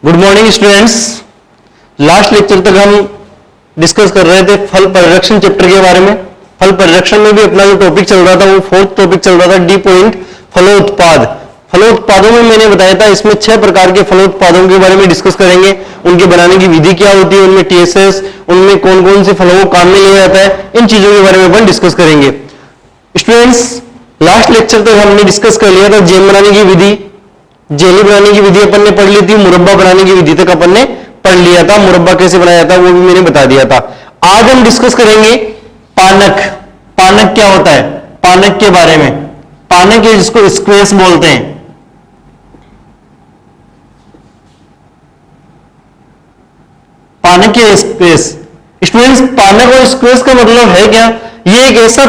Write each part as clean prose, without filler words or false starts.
Good morning students. Last lecture तक हम discuss कर रहे थे फल परिरक्षण चैप्टर के बारे में। फल परिरक्षण में भी अपना जो टॉपिक चल रहा था वो फोर्थ टॉपिक चल रहा था, डी पॉइंट फलोत्पाद। फलोत्पादों में मैंने बताया था इसमें 6 प्रकार के फलोत्पादों के बारे में डिस्कस करेंगे। उनके बनाने की विधि क्या होती है, उनमें टीएसएस, उनमें कौन कौन से फलों को काम में लिया जाता है, इन चीजों के बारे में अपन डिस्कस करेंगे। स्टूडेंट्स, लास्ट लेक्चर तक हमने डिस्कस कर लिया था जैम बनाने की विधि, जेली बनाने की विधि अपन ने पढ़ ली थी, मुरब्बा बनाने की विधि तक अपन ने पढ़ लिया था। मुरब्बा कैसे बनाया था वो भी मैंने बता दिया था। आज हम डिस्कस करेंगे पानक। पानक क्या होता है, पानक के बारे में। पानक है जिसको स्क्वैश बोलते हैं। पानक के स्क्वैश। स्टूडेंट्स, पानक और स्क्वैश का मतलब है क्या? ये एक ऐसा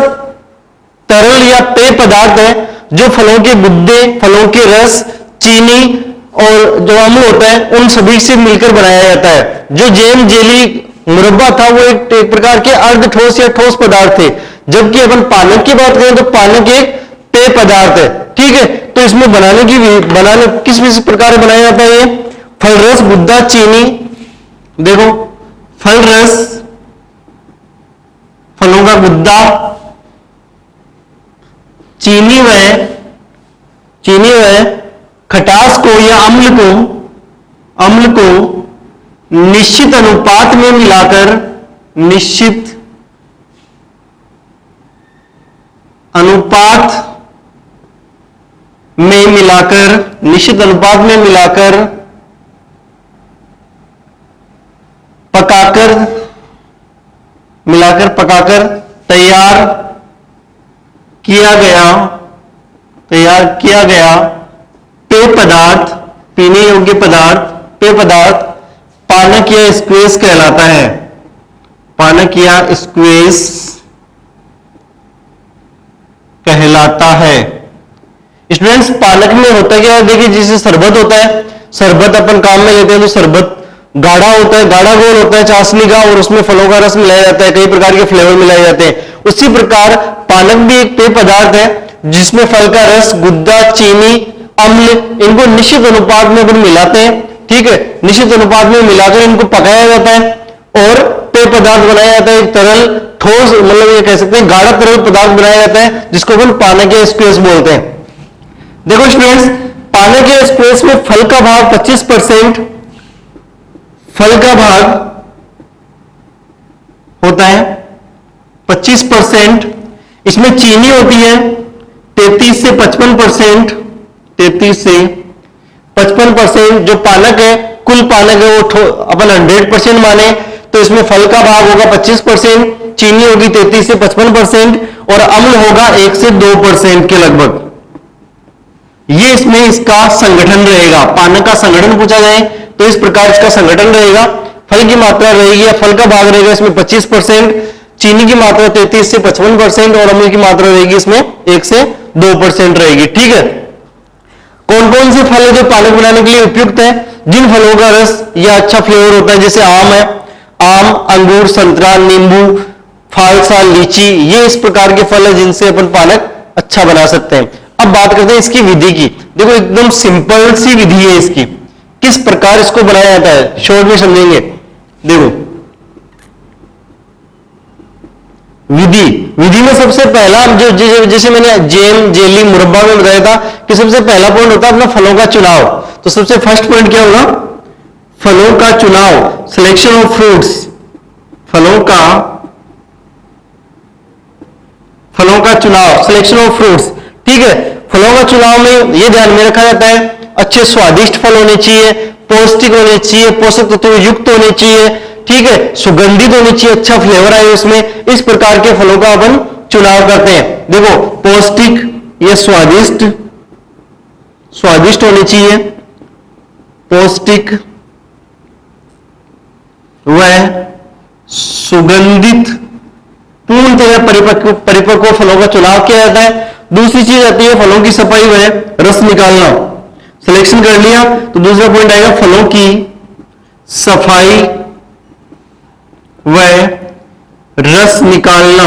तरल या पेय पदार्थ है जो फलों के गुद्दे, फलों के रस, चीनी और जो अम्ल होता है उन सभी से मिलकर बनाया जाता है। जो जैम, जेली, मुरब्बा था वो एक प्रकार के अर्ध ठोस या ठोस पदार्थ थे, जबकि अपन पानक की बात करें तो पानक एक पेय पदार्थ है। ठीक है, तो इसमें बनाने किस प्रकार बनाया जाता है? ये फल रस, गुद्दा, चीनी। देखो, फल रस, फलों का गुद्दा, चीनी व खटास को या अम्ल को निश्चित अनुपात में मिलाकर पकाकर तैयार किया गया पेय पदार्थ, पीने योग्य पेय पदार्थ पानक या स्क्वैश कहलाता है। पानक या स्क्वैश कहलाता है। स्टूडेंट्स, पानक में होता क्या है? देखिए, जैसे शरबत होता है, शरबत अपन काम में लेते हैं तो शरबत गाढ़ा होता है, गाढ़ा घोल होता है चाशनी का, और उसमें फलों का रस मिलाया जाता है, कई प्रकार के फ्लेवर मिलाए जाते हैं। उसी प्रकार पानक भी एक पेय पदार्थ है जिसमें फल का रस, गुद्दा, चीनी, अम्ल, इनको निश्चित अनुपात में अपन मिलाते हैं। ठीक है, निश्चित अनुपात में मिलाकर इनको पकाया जाता है और पेय पदार्थ बनाया जाता है। एक तरल ठोस, मतलब ये कह सकते हैं गाढ़ा तरल पदार्थ बनाया जाता है जिसको अपन पानक या स्क्वैश बोलते हैं। देखो स्टूडेंट्स, पानक या स्क्वैश में फल का भाग 25% फल का भाग होता है 25%। इसमें चीनी होती है 33 से 55%। 33 से 55% जो पानक है, कुल पानक है वो अपन 100% माने तो इसमें फल का भाग होगा 25%, चीनी होगी 33 से 55% और अम्ल होगा 1 से 2% के लगभग। ये इसमें इसका संगठन रहेगा। पानक का संगठन पूछा जाए तो इस प्रकार इसका संगठन रहेगा। फल की मात्रा रहेगी या फल का भाग रहेगा इसमें 25%, चीनी की मात्रा 33 से 55% और अम्ल की मात्रा रहेगी इसमें 1 से 2% रहेगी। ठीक है, कौन कौन से फल है जो पानक बनाने के लिए उपयुक्त है? जिन फलों का रस या अच्छा फ्लेवर होता है, जैसे आम है, आम, अंगूर, संतरा, नींबू, फालसा, लीची, ये इस प्रकार के फल है जिनसे अपन पानक अच्छा बना सकते हैं। अब बात करते हैं इसकी विधि की। देखो, एकदम सिंपल सी विधि है इसकी। किस प्रकार इसको बनाया जाता है शॉर्ट में समझेंगे। देखो, विधि में सबसे पहला जो जैसे मैंने जैम, जेली, मुरब्बा में बताया था कि सबसे पहला पॉइंट होता है अपना फलों का चुनाव। तो सबसे फर्स्ट पॉइंट क्या होगा? फलों का चुनाव, सिलेक्शन ऑफ फ्रूट्स। फलों का चुनाव, सिलेक्शन ऑफ फ्रूट्स। ठीक है, फलों का चुनाव में यह ध्यान में रखा जाता है अच्छे स्वादिष्ट फल होने चाहिए, पौष्टिक होने चाहिए, पोषक तत्व युक्त होने चाहिए। ठीक है, सुगंधित होनी चाहिए, अच्छा फ्लेवर आए उसमें। इस प्रकार के फलों का अपन चुनाव करते हैं। देखो, पौष्टिक या स्वादिष्ट होने चाहिए, पौष्टिक व सुगंधित, पूर्णतः परिपक्व फलों का चुनाव किया जाता है। दूसरी चीज आती है फलों की सफाई व रस निकालना। सिलेक्शन कर लिया तो दूसरा पॉइंट आएगा फलों की सफाई व रस निकालना।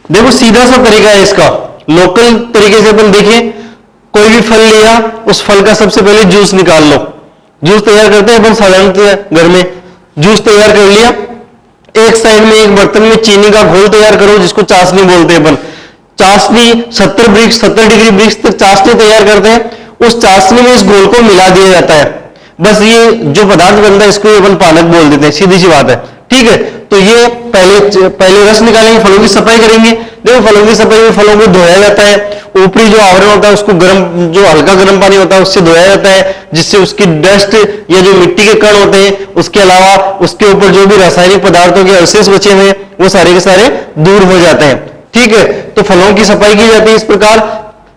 देखो, सीधा सा तरीका है इसका। लोकल तरीके से अपन देखें, कोई भी फल लिया, उस फल का सबसे पहले जूस निकाल लो। जूस तैयार करते हैं अपन साधारणतः घर में। जूस तैयार कर लिया, एक साइड में एक बर्तन में चीनी का घोल तैयार करो जिसको चाशनी बोलते हैं अपन। चाशनी 70 डिग्री ब्रिक्स तक चाशनी तैयार करते हैं। उस चाशनी में इस घोल को मिला दिया जाता है। बस ये जो पदार्थ बनता है इसको अपन पानक बोल देते हैं, सीधी सी बात है। ठीक है, तो ये पहले रस निकालेंगे, फलों की सफाई करेंगे। देखो फलों की सफाई में फलों को धोया जाता है, ऊपरी जो आवरण होता है उसको गर्म, जो हल्का गर्म पानी होता है उससे धोया जाता है, जिससे उसकी डस्ट या जो मिट्टी के कण होते हैं, उसके अलावा उसके ऊपर जो भी रासायनिक पदार्थों के अवशेष बचे हुए वो सारे के सारे दूर हो जाते हैं। ठीक है, तो फलों की सफाई की जाती है इस प्रकार।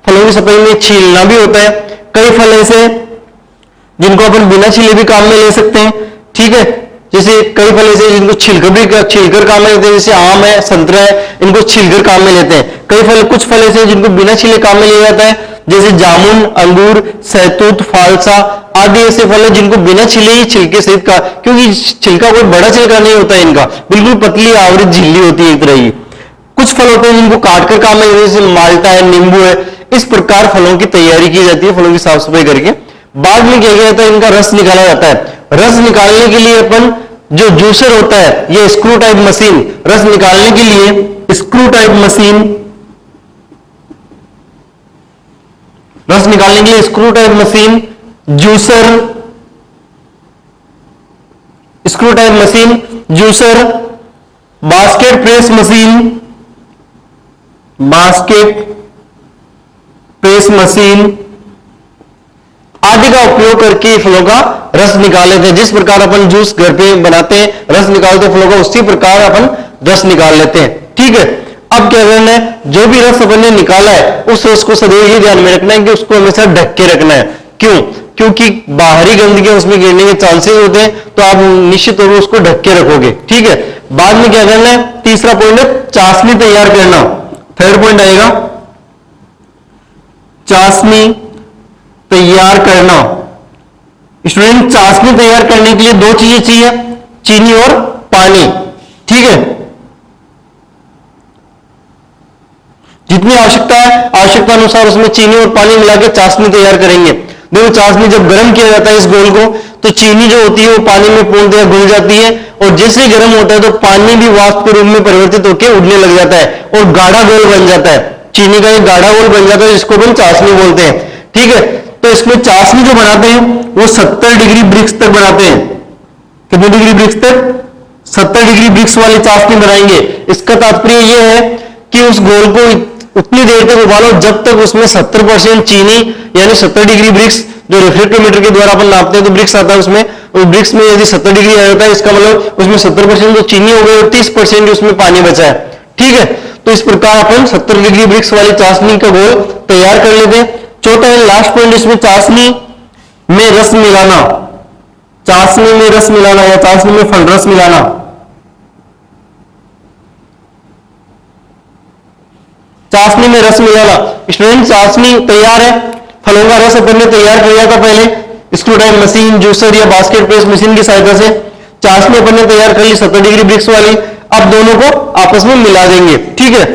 फलों की सफाई में छीलना भी होता है। कई फल ऐसे जिनको अपन बिना छीले भी काम में ले सकते हैं। ठीक है, जैसे कई फल ऐसे जिनको छिलकर काम में लेते हैं, जैसे आम है, संतरा है, इनको छिलकर काम में लेते हैं। कई फल, कुछ फल ऐसे जिनको बिना छिले काम में लिया जाता है, जैसे जामुन, अंगूर, सहतूत, फालसा आदि ऐसे फल है जिनको बिना छिले ही छिलके सहित का, क्योंकि छिलका कोई बड़ा छिलका नहीं होता है इनका, बिल्कुल पतली आवृत झिल्ली होती है एक तरह की। कुछ फल होते हैं जिनको काटकर काम में, जैसे माल्टा है, नींबू है। इस प्रकार फलों की तैयारी की जाती है, फलों की साफ सफाई करके। बाद में क्या किया जाता है, इनका रस निकाला जाता है। रस निकालने के लिए अपन जो जूसर होता है, ये स्क्रू टाइप मशीन, रस निकालने के लिए स्क्रू टाइप मशीन, रस निकालने के लिए screw type machine, juicer, screw type machine, juicer, basket press machine, basket press machine आदि का उपयोग करके फलों का रस निकाल लेते हैं। जिस प्रकार अपन जूस घर पे बनाते हैं, रस निकालते हैं फलों का, उसी प्रकार अपन रस निकाल लेते हैं। ठीक है, अब क्या करना है, जो भी रस अपन ने निकाला है उस रस को सदैव ये ध्यान में रखना है कि उसको हमेशा ढक के रखना है। क्यों? क्योंकि बाहरी गंदगी उसमें गिरने के चांसेस होते हैं, तो आप निश्चित तौर पर उसको ढक के रखोगे। ठीक है, बाद में क्या करना है, तीसरा पॉइंट है चाशनी तैयार करना। थर्ड पॉइंट आएगा चाशनी तैयार करना। स्टूडेंट, चाशनी तैयार करने के लिए दो चीजें चाहिए, चीनी और पानी। ठीक है, जितनी आवश्यकता है आवश्यकता अनुसार उसमें चीनी और पानी मिला के चाशनी तैयार करेंगे। देखो चाशनी जब गर्म किया जाता है इस घोल को, तो चीनी जो होती है वो पानी में पूर्णतः घुल जाती है, और जैसे गर्म होता है तो पानी भी वाष्प के रूप में परिवर्तित होकर उड़ने लग जाता है और गाढ़ा घोल बन जाता है। चीनी का एक गाढ़ा घोल बन जाता है जिसको हम चाशनी बोलते हैं। ठीक है, तो इसमें चाशनी जो बनाते हैं वो 70 डिग्री ब्रिक्स तक बनाते हैं। कितने डिग्री ब्रिक्स तक? 70 डिग्री ब्रिक्स वाली चाशनी बनाएंगे। इसका तात्पर्य यह है कि उस घोल को उतनी देर तक उबालो जब तक उसमें 70% चीनी, यानी 70 डिग्री ब्रिक्स, जो रेफ्रिजरेटर के द्वारा अपन नापते हैं तो ब्रिक्स आता है उसमें, उस ब्रिक्स में यदि 70 डिग्री आ जाता है, इसका मतलब उसमें 70% तो चीनी हो गई और 30% उसमें पानी बचा है। ठीक है, तो इस प्रकार अपन 70 डिग्री ब्रिक्स वाली चाशनी का घोल तैयार कर लेते हैं। चौथा है लास्ट पॉइंट, इसमें चाशनी में रस मिलाना। चाशनी में रस मिलाना या चाशनी में फल रस मिलाना। चाशनी में रस मिलाना। स्टूडेंट, चाशनी तैयार है, फलों का रस अपन ने तैयार किया था पहले स्क्रू टाइप मशीन, जूसर या बास्केट प्रेस मशीन की सहायता से। चाशनी अपन ने तैयार कर ली 70 डिग्री ब्रिक्स वाली। अब दोनों को आपस में मिला देंगे। ठीक है,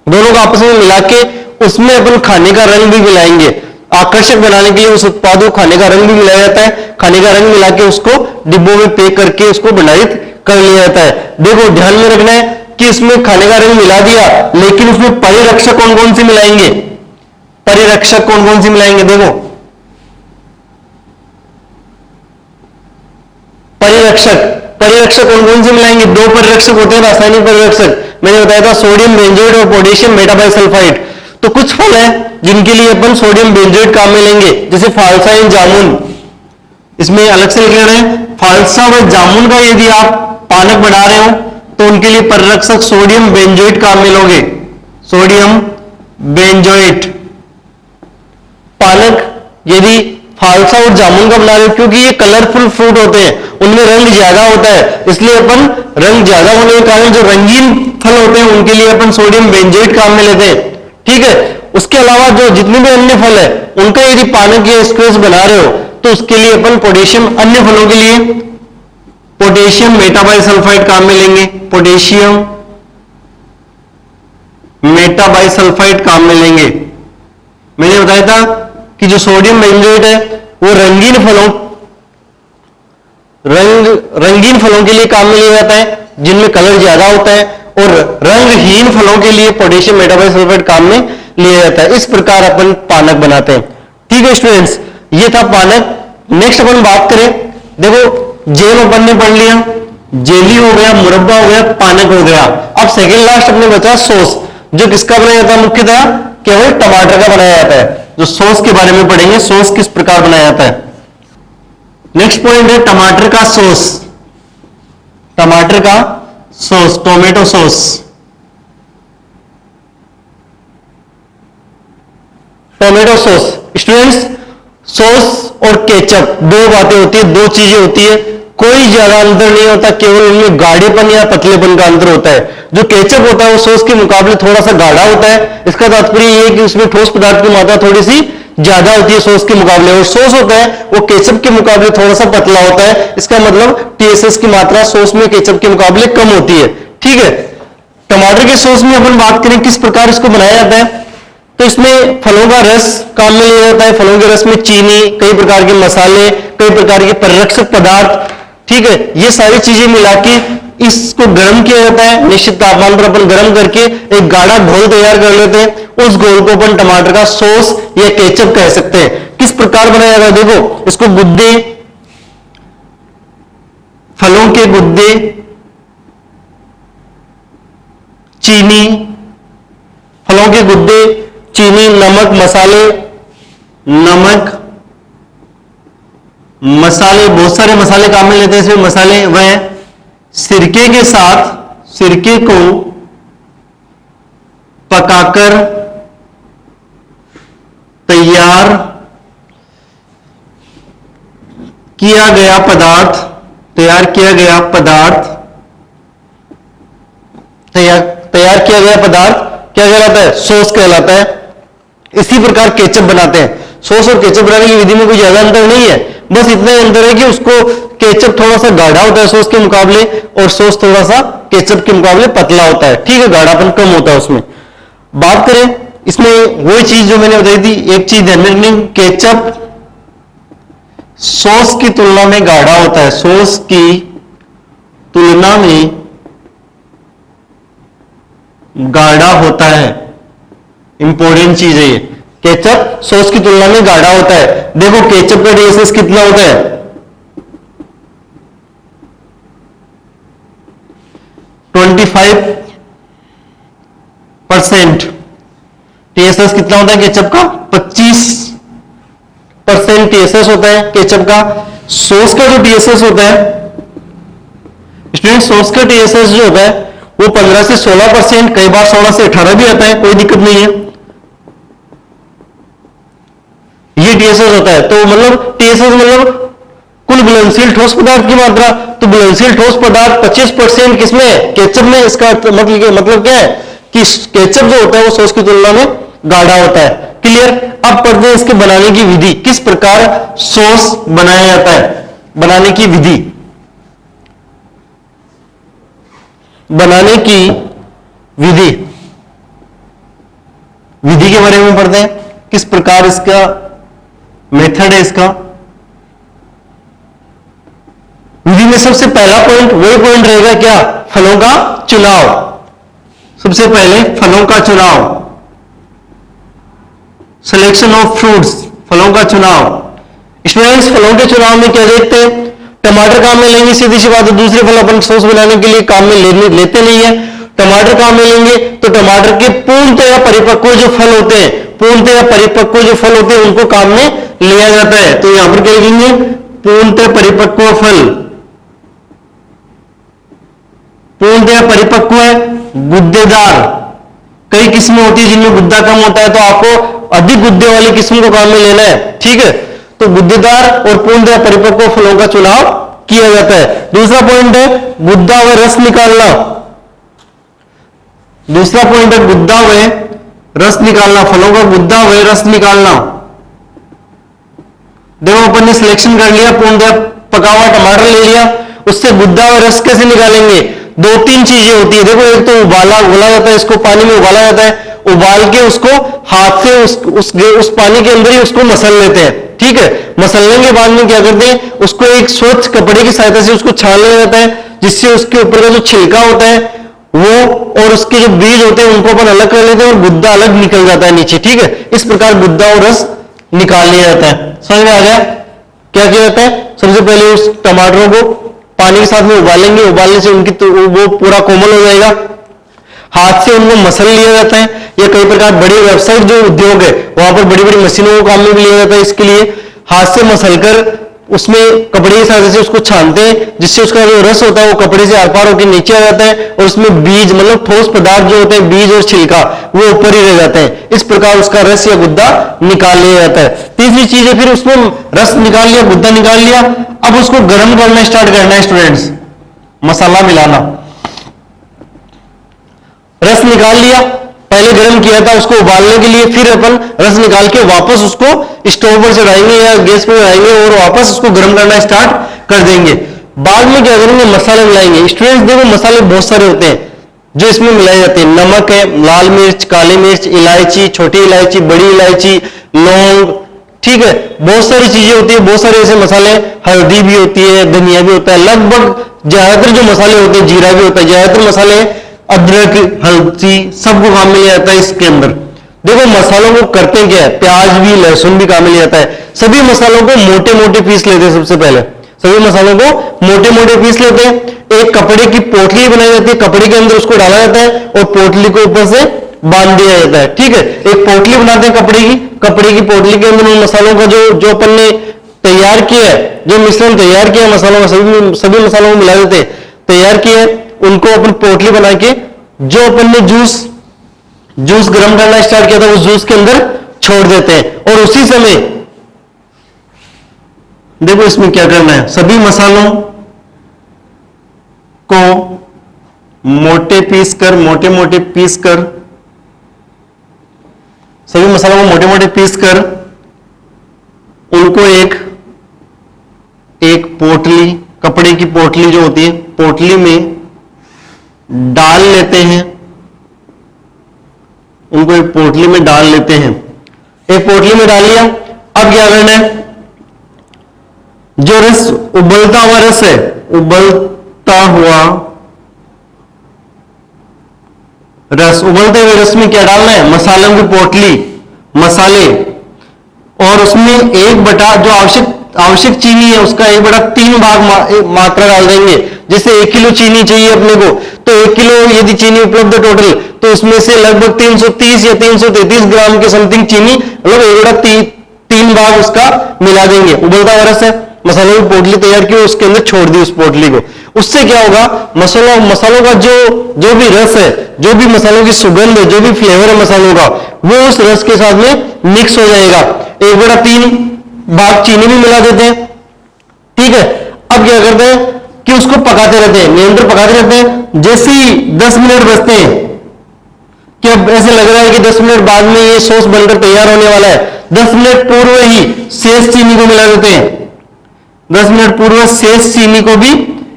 दोनों को आपस में मिला के उसमें अपन खाने का रंग भी मिलाएंगे। आकर्षक बनाने के लिए उस उत्पाद को खाने का रंग भी मिलाया जाता है। खाने का रंग मिला के उसको डिब्बों में पैक करके उसको भंडारित कर लिया जाता है। देखो ध्यान में रखना है कि इसमें खाने का रंग मिला दिया, लेकिन उसमें परिरक्षक कौन कौन से मिलाएंगे? परिरक्षक कौन कौन से मिलाएंगे? देखो परिरक्षक कौन कौन से मिलाएंगे? दो परिरक्षक होते हैं रासायनिक परिरक्षक, मैंने बताया था सोडियम बेंजोएट और पोटेशियम मेटाबाइसल्फाइड। तो कुछ फल है जिनके लिए अपन सोडियम बेंजोएट काम में लेंगे, जैसे फालसा एंड जामुन। इसमें अलग से लिख लेना है, फालसा व जामुन का यदि आप पानक बना रहे हो तो उनके लिए परिरक्षक सोडियम बेंजोएट काम में लोगे। सोडियम बेंजोएट पानक यदि फालसा और जामुन का बना रहे हो, क्योंकि ये कलरफुल फ्रूट होते हैं, उनमें रंग ज्यादा होता है, इसलिए अपन रंग ज्यादा होने के कारण जो रंगीन फल होते हैं उनके लिए अपन सोडियम बेंजोएट काम में लेते हैं। ठीक है, उसके अलावा जो जितने भी अन्य फल है उनका यदि पानक या स्क्वेज बना रहे हो तो उसके लिए अपन पोटेशियम, अन्य फलों के लिए पोटेशियम मेटाबाइसल्फाइड काम में लेंगे। पोटेशियम मेटाबाइसल्फाइड काम में लेंगे। मैंने बताया था कि जो सोडियम बेंजोएट है वो रंगीन फलों रंगीन फलों के लिए काम में लिया जाता है जिनमें कलर ज्यादा होता है, और रंगहीन फलों के लिए पोटेशियम मेटाबाइसल्फेट काम में लिया जाता है। इस प्रकार अपन पानक बनाते हैं। ठीक है स्टूडेंट्स, ये था पानक। नेक्स्ट अपन बात करें, देखो जेल अपन ने पढ़ लिया, जेली हो गया, मुरब्बा हो गया, पानक हो गया। अब सेकेंड लास्ट अपने बचा सॉस, जो किसका बनाया जाता है? मुख्यतः केवल टमाटर का बनाया जाता है। जो सॉस के बारे में पढ़ेंगे, सॉस किस प्रकार बनाया जाता है। नेक्स्ट पॉइंट है टमाटर का सॉस। टमाटर का sauce, tomato sauce. Tomato sauce students, sauce और केचप दो बातें होती है, दो चीजें होती है, कोई ज्यादा अंतर नहीं होता, केवल उनमें गाढ़ेपन या पतलेपन का अंतर होता है। जो केचप होता है वो सॉस के मुकाबले थोड़ा सा गाढ़ा होता है। इसका तात्पर्य ये है कि उसमें ठोस पदार्थ की मात्रा थोड़ी सी ज्यादा होती है सॉस के मुकाबले, और सॉस होता है वो केचप के मुकाबले थोड़ा सा पतला होता है। इसका मतलब टीएसएस की मात्रा सॉस में केचप के मुकाबले कम होती है। ठीक है, टमाटर के सॉस में अपन बात करें किस प्रकार इसको बनाया जाता है, तो इसमें फलों का रस काम में लिया जाता है। फलों के रस में चीनी, कई प्रकार के मसाले, कई प्रकार के परिरक्षक पदार्थ, ठीक है, ये सारी चीजें मिला के इसको गर्म किया जाता है। निश्चित तापमान पर अपन गर्म करके एक गाढ़ा घोल तैयार कर लेते हैं। उस घोल को अपन टमाटर का सॉस या केचप कह सकते हैं। किस प्रकार बनाया जाता है, देखो इसको गुद्दे, फलों के गुद्दे, चीनी, फलों के गुद्दे, चीनी, नमक, मसाले, नमक, मसाले, बहुत सारे मसाले काम में लेते हैं इसमें। मसाले वह सिरके के साथ, सिरके को पकाकर तैयार किया गया पदार्थ, तैयार किया गया पदार्थ, तैयार किया गया पदार्थ क्या कहलाता है? सॉस कहलाता है। इसी प्रकार केचप बनाते हैं। सॉस और केचप बनाने की विधि में कोई ज्यादा अंतर नहीं है, बस इतना अंतर है कि उसको केचप थोड़ा सा गाढ़ा होता है सॉस के मुकाबले, और सॉस थोड़ा सा केचप के मुकाबले पतला होता है। ठीक है, गाढ़ापन कम होता है उसमें। बात करें इसमें वही चीज जो मैंने बताई थी, एक चीज ध्यान रखनी, केचप सॉस की तुलना में गाढ़ा होता है। सॉस की तुलना में गाढ़ा होता है। इंपॉर्टेंट चीज है ये, केचप सॉस की तुलना में गाढ़ा होता है। देखो केचप का टीएसएस कितना होता है? 25%। टीएसएस कितना होता है केचप का? 25% टीएसएस होता है केचप का। सॉस का जो टीएसएस होता है स्टूडेंट, सॉस का टीएसएस जो होता है वो 15 से 16%, कई बार 16 से 18 भी आता है, कोई दिक्कत नहीं है। ये टीएसएस होता है। तो मतलब टीएसएस मतलब कुल घुलनशील ठोस पदार्थ की मात्रा। तो घुलनशील ठोस पदार्थ 25% किसमें? केचप में। इसका मतलब क्या है कि केचप जो होता है वो सॉस की तुलना में गाढ़ा होता है। क्लियर? अब पढ़ते हैं इसके बनाने की विधि, किस प्रकार सॉस बनाया जाता है। बनाने की विधि, बनाने की विधि, विधि के बारे में पढ़ते हैं, किस प्रकार इसका मेथड है इसका। विधि में सबसे पहला पॉइंट वही पॉइंट रहेगा क्या? फलों का चुनाव। सबसे पहले फलों का चुनाव, सिलेक्शन ऑफ फ्रूट्स, फलों का चुनाव। स्टूडेंट्स फलों के चुनाव में क्या देखते हैं? टमाटर काम में लेंगे, सीधी सी बात है। दूसरे फल अपन सॉस बनाने के लिए काम में लेते नहीं है। टमाटर काम में लेंगे तो टमाटर के पूर्णतया परिपक्व जो फल होते हैं, पूर्णतया परिपक्व जो फल होते हैं उनको काम में लिया जाता है। तो यहां पर क्या लिखेंगे? पूर्णतः परिपक्व फल। पूर्णतः परिपक्व है, गुद्देदार। कई किस्में होती है जिनमें गुद्दा कम होता है, तो आपको अधिक गुद्दे वाली किस्म को काम में लेना है। ठीक है, तो गुद्देदार और पूर्णतः परिपक्व फलों का चुनाव किया जाता है। दूसरा पॉइंट है गुद्दा व रस निकालना। दूसरा पॉइंट है गुद्दा व रस निकालना, फलों का गुद्दा व रस निकालना। देखो अपन ने सिलेक्शन कर लिया, पूर्णतः पका हुआ टमाटर ले लिया, उससे गुद्दा व रस कैसे निकालेंगे? दो तीन चीजें होती है। देखो एक तो उबाला जाता है, इसको पानी में उबाला जाता है, उबाल के उसको हाथ से उस पानी के अंदर ही उसको मसल लेते हैं। ठीक है, मसलने के बाद में क्या करते हैं, उसको एक स्वच्छ कपड़े की सहायता से उसको छान लिया जाता है, जिससे उसके ऊपर का जो छिलका होता है वो और उसके जो बीज होते हैं उनको अपन अलग कर लेते हैं और गुद्दा अलग निकल जाता है नीचे। ठीक है, इस प्रकार गुद्दा और रस निकाल लिया जाता है। समझ में आ गया? क्या किया जाता है, सबसे पहले उस टमाटरों को पानी के साथ में उबालेंगे, उबालने से उनकी तो वो पूरा कोमल हो जाएगा, हाथ से उनको मसल लिया जाता है, या कई प्रकार बड़े व्यावसायिक जो उद्योग है वहां पर बड़ी बड़ी मशीनों को काम में भी लिया जाता है। इसके लिए हाथ से मसलकर उसमें कपड़े की सहायता से उसको छानते हैं, जिससे उसका जो रस होता है वो कपड़े से आर पार होकर नीचे आ जाता है और उसमें बीज मतलब ठोस पदार्थ जो होते हैं, बीज और छिलका, वो ऊपर ही रह जाते हैं। इस प्रकार उसका रस या गुद्दा निकाल लिया जाता है। तीसरी चीज है, फिर उसमें रस निकाल लिया, गुद्दा निकाल लिया, अब उसको गर्म करना स्टार्ट करना है स्टूडेंट्स, मसाला मिलाना। रस निकाल लिया, पहले गर्म किया था उसको उबालने के लिए, फिर अपन रस निकाल के वापस उसको स्टोव पर चढ़ाएंगे या गैस पर चढ़ाएंगे और वापस उसको गर्म करना स्टार्ट कर देंगे। बाद में क्या करेंगे, मसाले मिलाएंगे। स्टूडेंट्स देखो, मसाले बहुत सारे होते हैं जो इसमें मिलाए जाते हैं। नमक है, लाल मिर्च, काली मिर्च, इलायची, छोटी इलायची, बड़ी इलायची, लौंग, ठीक है, बहुत सारी चीजें होती है, बहुत सारे ऐसे मसाले, हल्दी भी होती है, धनिया भी होता है, लगभग ज्यादातर जो मसाले होते हैं, जीरा भी होता है, ज्यादातर मसाले, अदरक, हल्दी, सबको काम में लिया जाता है इसके अंदर। देखो मसालों को करते क्या है, प्याज भी, लहसुन भी काम में लिया जाता है। सभी मसालों को मोटे मोटे पीस लेते हैं। सबसे पहले सभी मसालों को मोटे मोटे पीस लेते हैं, एक कपड़े की पोटली बनाई जाती है, कपड़े के अंदर उसको डाला जाता है और पोटली को ऊपर से बांध दिया जाता है। ठीक है, एक पोटली बनाते हैं कपड़े की पोटली के अंदर मसालों का जो अपन ने तैयार किया है, जो मिश्रण तैयार किया है मसालों का, सभी मसालों को मिला देते हैं, तैयार किया है, उनको अपन पोटली बना के जो अपन ने जूस गर्म करना स्टार्ट किया था उस जूस के अंदर छोड़ देते हैं। और उसी समय देखो इसमें क्या करना है, सभी मसालों को मोटे मोटे पीस कर सभी मसालों को मोटे मोटे पीस कर उनको एक पोटली, कपड़े की पोटली जो होती है, पोटली में डाल लेते हैं, उनको एक पोटली में डाल लेते हैं। एक पोटली में डाल लिया, अब क्या करना है, जो रस उबलता हुआ रस है, उबलते हुए रस में क्या डालना है, मसालों की पोटली, मसाले, और उसमें 1/, जो आवश्यक चीनी है उसका 1/3 भाग मात्रा डाल देंगे। जैसे 1 किलो चीनी चाहिए अपने को, तो 1 किलो यदि चीनी उपलब्ध है टोटल, तो उसमें से लगभग 330 या 333 ग्राम के समथिंग चीनी, मतलब 1/3 भाग उसका मिला देंगे। उबलता हुआ रस है, मसालों की पोटली तैयार की, उसके अंदर छोड़ दी उस पोटली को। उससे क्या होगा, मसालों का जो भी रस है, जो भी मसालों की सुगंध है, जो भी फ्लेवर है मसालों का, वो उस रस के साथ में मिक्स हो जाएगा। 1/3 भाग चीनी भी मिला देते हैं। ठीक है, अब क्या करते हैं कि उसको पकाते रहते हैं, निरंतर पकाते रहते हैं। जैसे ही 10 मिनट बचते हैं कि अब ऐसे लग रहा है कि 10 मिनट बाद में ये सॉस बनकर तैयार होने वाला है, 10 मिनट पूर्व ही शेष चीनी को मिला देते हैं। 10 मिनट पूर्व शेष चीनी को भी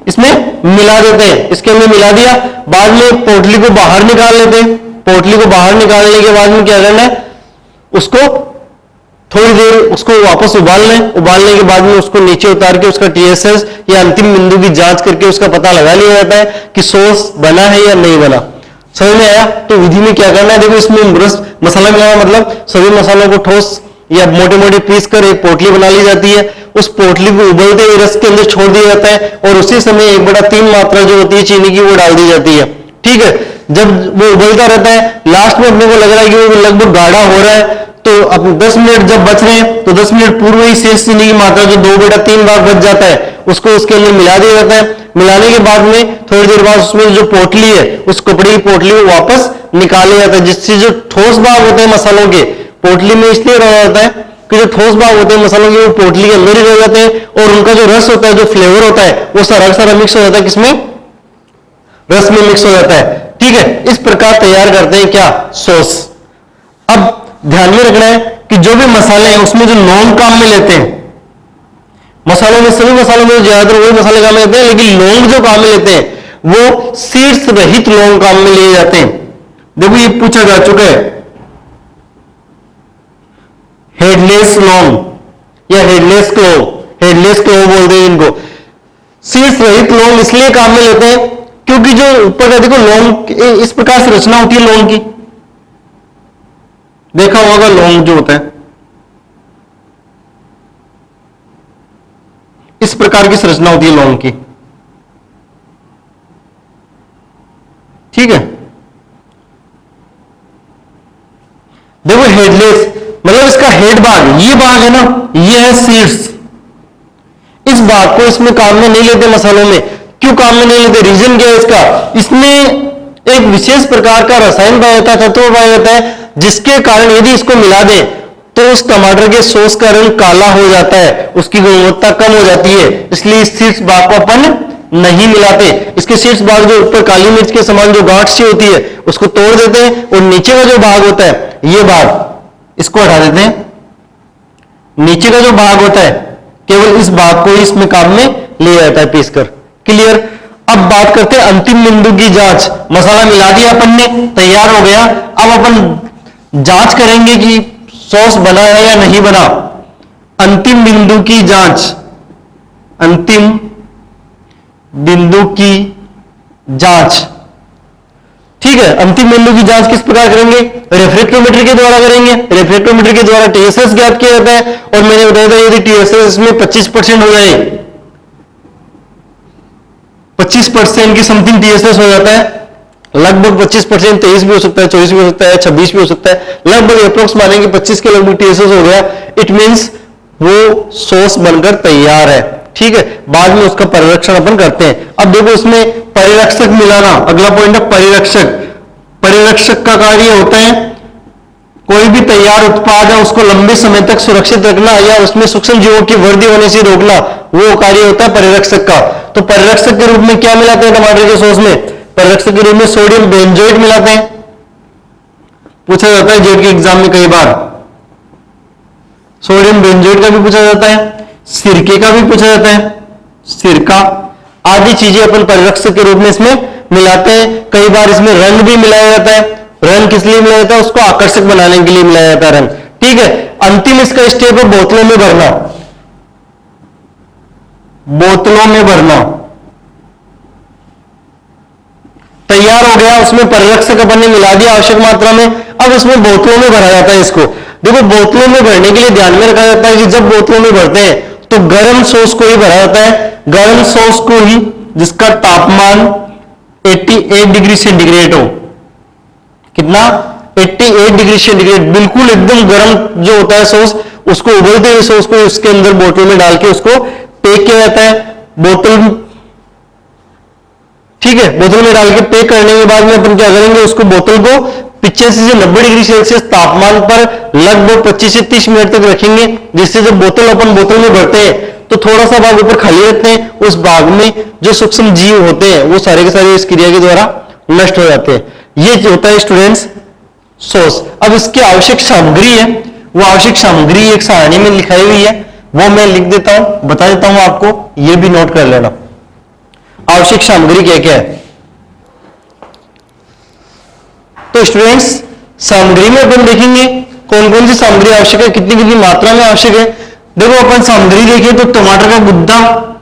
इसमें मिला देते हैं, इसके अंदर मिला दिया। बाद में पोटली को बाहर निकाल लेते हैं। पोटली को बाहर निकालने के बाद में क्या करना है, उसको थोड़ी देर उसको वापस उबालना है। उबालने के बाद में उसको नीचे उतार के उसका TSS या अंतिम बिंदु की जांच करके उसका पता लगा लिया जाता है कि सॉस बना है या नहीं बना। समझ में आया? तो विधि में क्या करना है, देखो इसमें मसाला मिलाना मतलब सभी मसालों को ठोस या मोटे मोटे पीस कर एक पोटली बना ली जाती है। उस पोटली को उबलते हुए रस के अंदर छोड़ दिया जाता है और उसी समय 1/3 मात्रा जो होती है चीनी की वो डाल दी जाती है। ठीक है, जब वो उबलता रहता है, लास्ट में अपने को लग रहा है कि वो लगभग गाढ़ा हो रहा है, तो अब 10 मिनट जब बच रहे हैं तो 10 मिनट पूर्व ही शेष चीनी की मात्रा जो 2/3 भाग बच जाता है उसको उसके अंदर मिला दिया जाता है। मिलाने के बाद में थोड़ी देर बाद उसमें जो पोटली है, उस कपड़े की पोटली को वापस निकाल लिया जाता है, जिससे जो ठोस भाग होते हैं मसालों के, पोटली में इसलिए रह जाता है कि जो ठोस भाग होते हैं मसालों के वो पोटली के अंदर ही रह जाते हैं और उनका जो रस होता है, जो फ्लेवर होता है, वो सारा मिक्स हो जाता है, किसमें, रस में मिक्स हो जाता है। ठीक है, इस प्रकार तैयार करते हैं क्या, सॉस। अब ध्यान में रखना है कि जो भी मसाले हैं उसमें जो लौंग काम में लेते हैं, मसालों में सभी मसालों में ज्यादातर वही मसाले काम में लेते हैं, लेकिन लौंग जो काम में लेते हैं वो सीड्स रहित लौंग काम में लिए जाते हैं। देखो ये पूछा जा चुका है हेडलेस लौंग या हेडलेस क्लोव, हेडलेस क्लोव बोलते हैं इनको। शीर्ष रहित लौंग इसलिए काम में लेते हैं क्योंकि जो ऊपर का देखो लौंग इस प्रकार से रचना होती है लौंग की, देखा होगा लौंग जो होता है इस प्रकार की संरचना होती है लौंग की, ठीक है। देखो हेडलेस मतलब इसका हेड भाग, ये भाग है ना, ये है शीर्ष, इस भाग को इसमें काम में नहीं लेते मसालों में। क्यों काम में नहीं लेते, रीजन क्या है इसका, इसमें एक विशेष प्रकार का रसायन पाया जाता है, तत्व पाया जाता है, जिसके कारण यदि इसको मिला दे तो उस टमाटर के सॉस का रंग काला हो जाता है, उसकी गुणवत्ता कम हो जाती है। इसलिए इस शीर्ष भाग को अपन नहीं मिलाते। इसके शीर्ष भाग जो ऊपर काली मिर्च के समान जो गांठ सी होती है उसको तोड़ देते हैं, और नीचे का जो भाग होता है ये भाग इसको हटा देते हैं। नीचे का जो भाग होता है केवल इस भाग को इसमें काम में लिया जाता है पीसकर। क्लियर। अब बात करते हैं अंतिम बिंदु की जांच। मसाला मिला दिया अपन ने, तैयार हो गया। अब अपन जांच करेंगे कि सॉस बना है या नहीं बना। अंतिम बिंदु की जांच, अंतिम बिंदु की जांच, ठीक है। अंतिम बिंदु की जांच किस प्रकार करेंगे, रेफ्रेक्टोमीटर के द्वारा करेंगे। रेफ्रेक्टोमीटर के द्वारा टीएसएस ज्ञात किया जाता है, और मैंने बताया था यदि टीएसएस में 25% हो जाए, 25% की समथिंग टीएसएस हो जाता है, लगभग 25%, 23 भी हो सकता है, 24 भी हो सकता है, 26 भी हो सकता है, लगभग अप्रोक्स मानेंगे 25 के लगभग टीएसएस हो गया, इट मींस वो सॉस बनकर तैयार है, ठीक है। बाद में उसका परिरक्षण अपन करते हैं। अब देखो इसमें परिरक्षक मिलाना, अगला पॉइंट है परिरक्षक। परिरक्षक का कार्य होता है कोई भी तैयार उत्पाद है उसको लंबे समय तक सुरक्षित रखना या उसमें सूक्ष्म जीवों की वृद्धि होने से रोकना, वो कार्य होता है परिरक्षक का। तो परिरक्षक के रूप में क्या मिलाते हैं टमाटर के सॉस में, परिरक्षक के रूप में सोडियम बेंजोएट मिलाते हैं। पूछा जाता है जेट के एग्जाम में कई बार, सोडियम बेंजोएट का भी पूछा जाता है, सिरके का भी पूछा जाता है, सिरका आदि चीजें अपन परिरक्षक के रूप में इसमें मिलाते हैं। कई बार इसमें रंग भी मिलाया जाता है। रंग किस लिए मिलाया जाता है, उसको आकर्षक बनाने के लिए मिलाया जाता है रंग, ठीक है। अंतिम इसका स्टेप है बोतलों में भरना, बोतलों में भरना। तैयार हो गया, उसमें परिरक्षक अपन ने मिला दिया आवश्यक मात्रा में। अब इसमें बोतलों में भरा जाता है इसको। देखो बोतलों में भरने के लिए ध्यान में रखा जाता है कि जब बोतलों में भरते हैं तो गर्म सॉस को ही भरा जाता है, गर्म सॉस को ही, जिसका तापमान 88 डिग्री सेंटीग्रेड हो। कितना, 88 डिग्री सेंटीग्रेड, बिल्कुल एकदम गर्म जो होता है सॉस, उसको उबलते हुए सॉस को उसके अंदर बोतल में डाल के उसको पैक किया जाता है। बोतल, ठीक है, बोतल में डाल के पैक करने के बाद में अपन क्या करेंगे, उसको बोतल को 85 से 90 डिग्री सेल्सियस तापमान पर लगभग 25 से 30 मिनट तक रखेंगे, जिससे जब बोतल अपन बोतल में भरते हैं तो थोड़ा सा भाग ऊपर खाली रखते हैं, उस भाग में जो सूक्ष्म जीव होते हैं वो सारे के सारे इस क्रिया के द्वारा नष्ट हो जाते हैं। ये जो होता है स्टूडेंट्स सॉस। अब इसकी आवश्यक सामग्री है, वो आवश्यक सामग्री एक सारणी में लिखाई हुई है, वो मैं लिख देता हूं, बता देता हूं आपको, ये भी नोट कर लेना। आवश्यक सामग्री क्या क्या है। तो स्टूडेंट्स सामग्री में अपन देखेंगे कौन कौन सी सामग्री आवश्यक है, कितनी कितनी मात्रा में आवश्यक है। देखो अपन सामग्री देखिए तो टमाटर का गुद्दा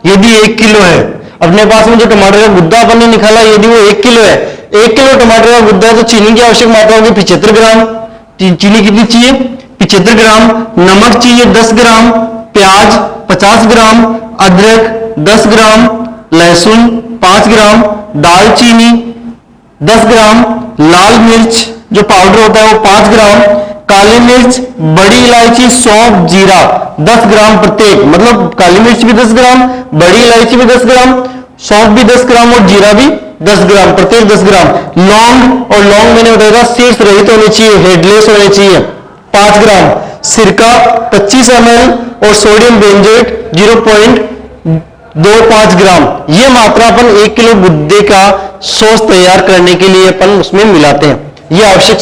यदि 1 किलो है, अपने पास में जो टमाटर का गुद्दा अपन ने निकाला यदि वो 1 किलो है, 1 किलो टमाटर का गुद्दा है, तो चीनी की आवश्यक मात्रा होगी 75 ग्राम। चीनी कितनी चाहिए, 75 ग्राम। नमक चाहिए 10 ग्राम, प्याज 50 ग्राम, अदरक 10 ग्राम, लहसुन 5 ग्राम, दालचीनी 10 ग्राम, लाल मिर्च जो पाउडर होता है वो 5 ग्राम, काली मिर्च, बड़ी इलायची, सौंफ, जीरा 10 ग्राम प्रत्येक, मतलब काली मिर्च भी 10 ग्राम, बड़ी इलायची भी 10 ग्राम, सौंफ भी 10 ग्राम और जीरा भी 10 ग्राम, प्रत्येक 10 ग्राम। लौंग, और लौंग मैंने बताया था शीर्ष रहित होनी चाहिए, हेडलेस होनी चाहिए, 5 ग्राम। सिरका 25 ml और सोडियम बेंजोएट 0.25 ग्राम। ये मात्रा अपन 1 किलो गुद्दे का सॉस तैयार करने के लिए अपन उसमें मिलाते हैं। ये आवश्यक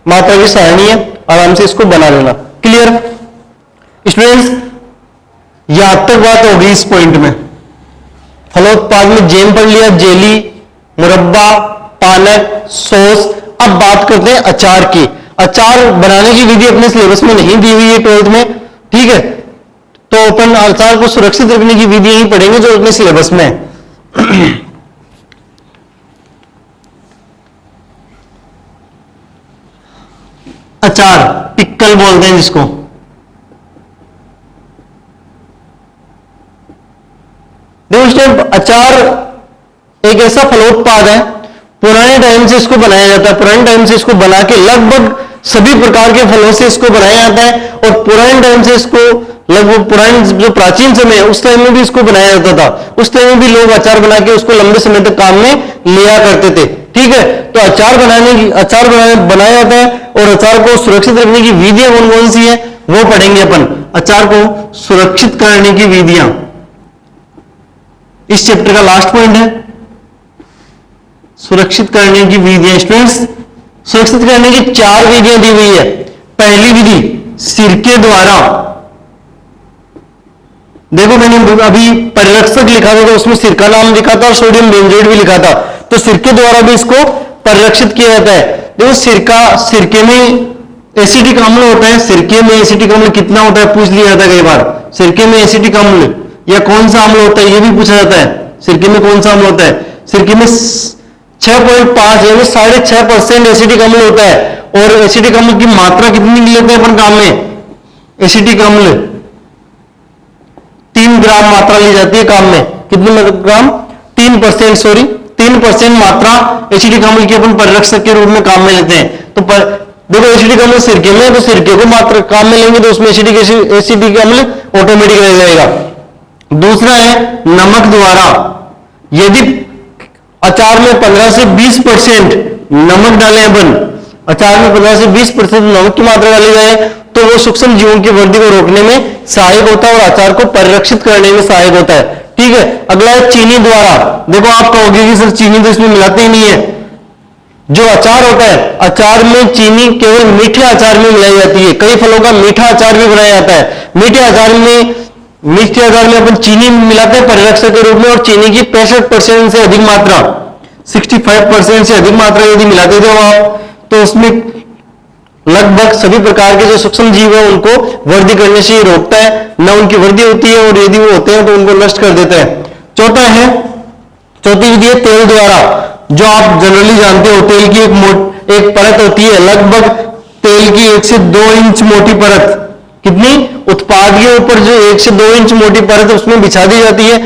मात्रा की सारणी है, आराम से इसको बना लेना। क्लियर स्टूडेंट्स, यहां तक बात होगी इस पॉइंट में। फलोत्पाद में जैम पढ़ लिया, जेली, मुरब्बा, पालक, सॉस। अब बात करते हैं अचार की। अचार बनाने की विधि अपने सिलेबस में नहीं दी हुई है 12th में, ठीक है, तो अपन अचार को सुरक्षित रखने की विधि ही पढ़ेंगे जो अपने सिलेबस में है। अचार पिक्कल बोलते हैं जिसको, देखो अचार एक ऐसा फलोत्पाद है, पुराने टाइम से इसको बनाया जाता है, पुराने टाइम से इसको बना के लगभग सभी प्रकार के फलों से इसको बनाया जाता है, और पुराने टाइम से इसको लगभग पुराने जो प्राचीन समय है उस टाइम में भी इसको बनाया जाता था, उस टाइम में भी लोग अचार बना के उसको लंबे समय तक काम में लिया करते थे, ठीक है। तो अचार बनाया जाता है, और अचार को सुरक्षित रखने की विधियां कौन कौन सी है वो पढ़ेंगे अपन। अचार को सुरक्षित करने की विधियां इस चैप्टर का लास्ट पॉइंट है, सुरक्षित करने की विधियां। स्टूडेंट्स, सुरक्षित करने की 4 विधियां दी हुई है। पहली विधि सिरके द्वारा, देखो मैंने अभी परिरक्षक लिखा था तो उसमें सिरका नाम लिखा था और सोडियम बेंजोएट भी लिखा था, तो सिरके द्वारा भी इसको परिरक्षित किया जाता है। देखो सिरके में एसिटिक अम्ल होता है, सिरके में एसिटिक अम्ल कितना होता है पूछ लिया जाता है कई बार, सिरके में एसिटिक अम्ल या कौन सा अम्ल होता है ये भी पूछा जाता है, सिरके में कौन सा अम्ल होता है। सिरके में 6.5 यानी 6.5% एसिटिक अम्ल होता है, और एसिटिक अम्ल की मात्रा कितनी लेते हैं अपन काम में, एसिटिक अम्ल 3 ग्राम मात्रा ली जाती है काम में, कितने ग्राम, 3% मात्रा एसिटिक अम्ल की अपन परिरक्षक के रूप में काम में लेते हैं। तो देखो एसिटिक अम्ल सिरके में, तो सिरके को मात्रा काम में लेंगे तो उसमें एसिटिक अम्ल ऑटोमेटिक रह जाएगा। दूसरा है नमक द्वारा, यदि अचार में 15 से 20% नमक डालें अपन, अचार में 15 से 20% नमक की मात्रा डाली जाए तो वो सूक्ष्म जीवों की वृद्धि को रोकने में सहायक होता है और अचार को परिरक्षित करने में सहायक होता है, ठीक है। अगला है चीनी द्वारा, देखो आप कहोगे कि सर चीनी तो इसमें मिलाते ही नहीं है, जो अचार होता है अचार में चीनी केवल मीठे अचार में मिलाई जाती है, कई फलों का मीठा अचार भी बनाया जाता है, मीठे अचार में अपन चीनी मिलाते हैं परिरक्षक के रूप में, और चीनी की 65% से अधिक मात्रा, 65% से अधिक मात्रा यदि मिलाते थे आप तो उसमें लगभग सभी प्रकार के जो सूक्ष्म जीव है उनको वृद्धि करने से रोकता है, न उनकी वृद्धि होती है और यदि वो होते हैं तो उनको नष्ट कर देता है। चौथी विधि है तेल द्वारा, जो आप जनरली जानते हो तेल की एक परत होती है, लगभग तेल की 1 से 2 इंच मोटी परत, कितनी, उत्पाद के ऊपर जो 1 से 2 इंच मोटी परत उसमें बिछा दी जाती है,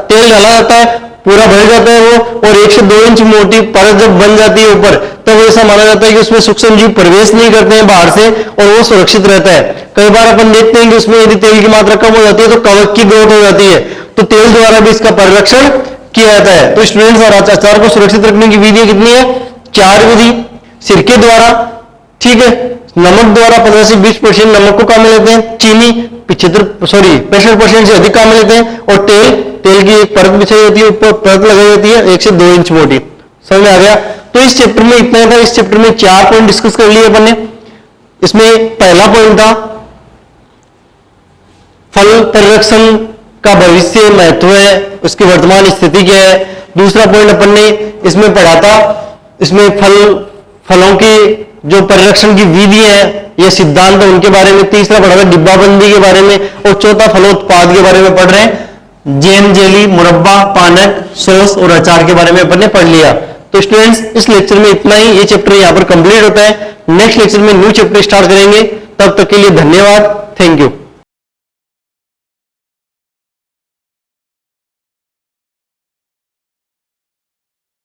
तेल डाला जाता है, पूरा भर जाता है वो, और 1 से 2 इंच मोटी परत जब बन जाती है ऊपर तब ऐसा माना जाता है कि उसमें सूक्ष्म जीव प्रवेश नहीं करते हैं बाहर से और वो सुरक्षित रहता है। कई बार अपन देखते हैं कि उसमें यदि तेल की मात्रा कम हो जाती है तो कवक की ग्रोथ हो जाती है, तो तेल द्वारा भी इसका परिरक्षण किया जाता है। तो स्टूडेंट्स, और अचार को सुरक्षित रखने की विधि कितनी है, 4 विधि। सिरके द्वारा, ठीक है, नमक द्वारा 15 से 20% नमक को काम में लेते हैं, चीनी 65% से अधिक काम में लेते हैं, और तेल की एक परत बिछाई जाती है, ऊपर परत लगाई जाती है 1 से 2 इंच मोटी। समझ में आ गया। तो इस चैप्टर में इतना था, इस चैप्टर में 4 पॉइंट डिस्कस कर लिए अपन ने। इसमें पहला पॉइंट था फल परिरक्षण का भविष्य महत्व है, उसकी वर्तमान स्थिति क्या है। दूसरा पॉइंट अपन ने इसमें पढ़ा था, इसमें फलों की जो परिरक्षण की विधि है या सिद्धांत है उनके बारे में। तीसरा पढ़ा था डिब्बाबंदी के बारे में, और चौथा फलोत्पाद के बारे में पढ़ रहे हैं, जैम, जेली, मुरब्बा, पानक, सॉस और अचार के बारे में अपन ने पढ़ लिया। तो स्टूडेंट्स, इस लेक्चर में इतना ही, ये चैप्टर यहाँ पर कंप्लीट होता है। नेक्स्ट लेक्चर में न्यू चैप्टर स्टार्ट करेंगे, तब तक के लिए धन्यवाद, थैंक यू।